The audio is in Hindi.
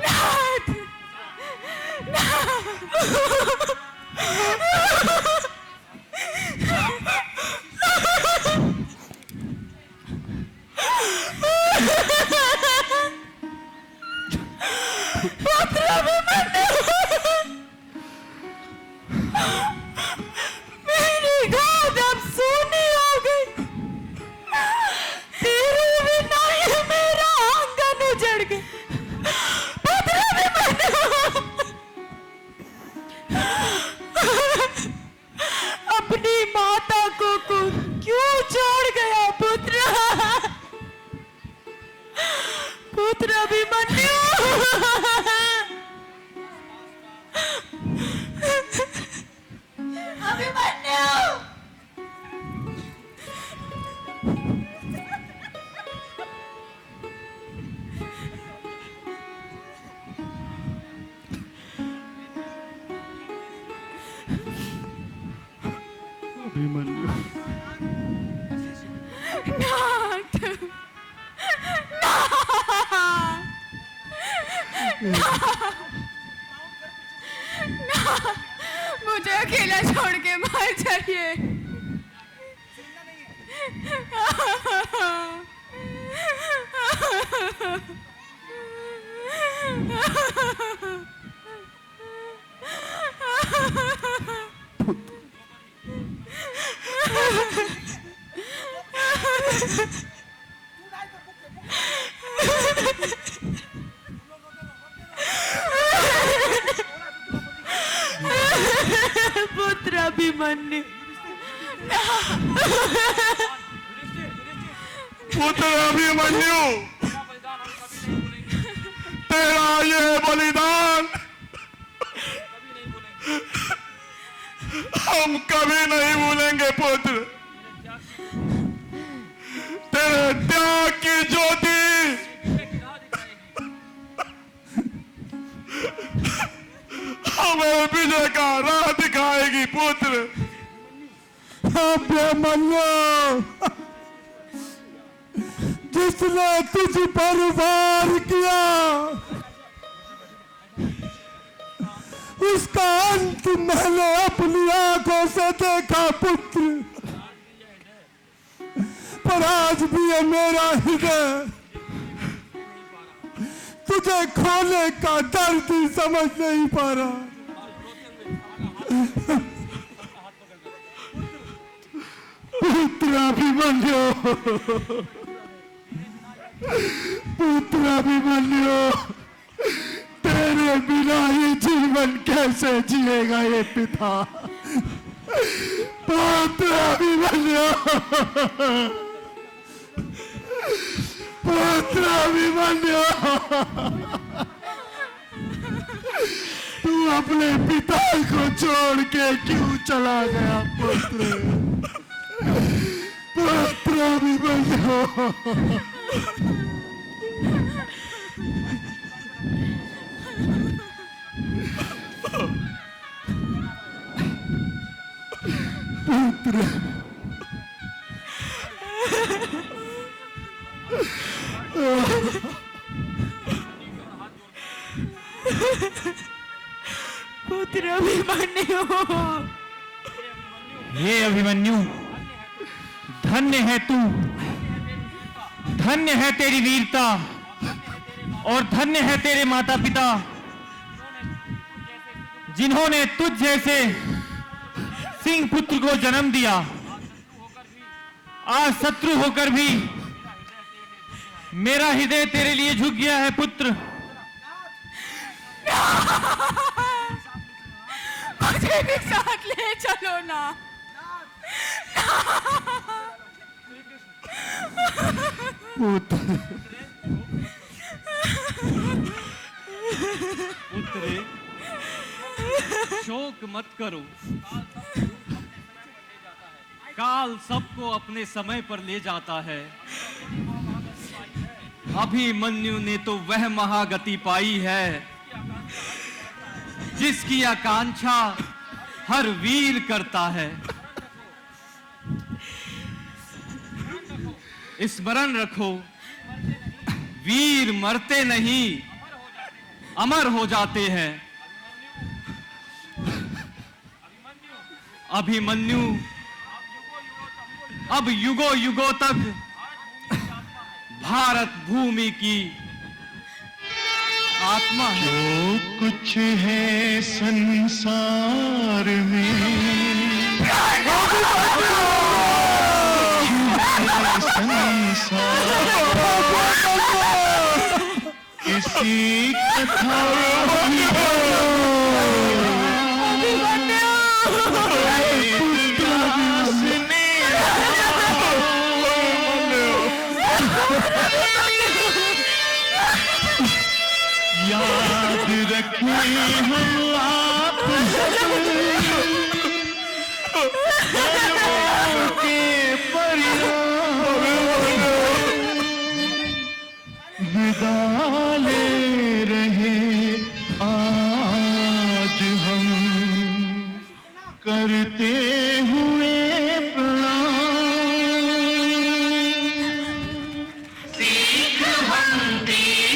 नाथ, पुत्र अभिमन्यु, मेरी गोद अब सूनी हो गई। तेरे बिना ये मेरा आंगन उजड़ गया। पुत्र अभिमन्यु, अपनी माता को क्यों छोड़ गया पुत्र? पुत्र अभिमन्यु, अभिमन्यु, अभिमन्यु, नाथ, मुझे अकेला छोड़ के मर जाइए। पुत्र अभिमन्यु, पुत्र अभिमन्यु, तेरा ये बलिदान हम कभी नहीं भूलेंगे पुत्र। तेरे त्याग की ज्योति हमें विजय का राह दिखाएगी पुत्र। अभिमन्यु, जिसने तुझ पर वार किया उसका अंत मैंने अपनी आंखों से देखा पुत्र। पर आज भी ये मेरा हृदय तुझे खोने का दर्द समझ नहीं पा रहा। पुत्र अभिमन्यु, पुत्र अभिमन्यु, तेरे बिना ये जीवन कैसे जिएगा ये पिता? पुत्र अभिमन्यु, पुत्र अभिमन्यु, तू अपने पिता को छोड़ के क्यों चला गया पुत्र? पुत्र अभिमन्यु, पुत्र, पुत्र अभिमन्यु, हे अभिमन्यु, धन्य है तू, धन्य है तेरी वीरता और धन्य है तेरे माता पिता जिन्होंने तुझ जैसे सिंह पुत्र को जन्म दिया। आज शत्रु होकर भी मेरा हृदय तेरे लिए झुक गया है पुत्र। मुझे भी साथ ले चलो ना। पुत्र, शोक मत करो, काल सबको अपने समय पर ले जाता है। अभिमन्यु ने तो वह महागति पाई है जिसकी आकांक्षा हर वीर करता है। स्मरण रखो, वीर मरते नहीं, अमर हो जाते हैं। अभिमन्यु अब युगों युगों तक भारत भूमि की आत्मा है। जो कुछ है संसार में, इसी कथा याद रखें हम आप के परिणाम विदा ले रहे आज हम करते हुए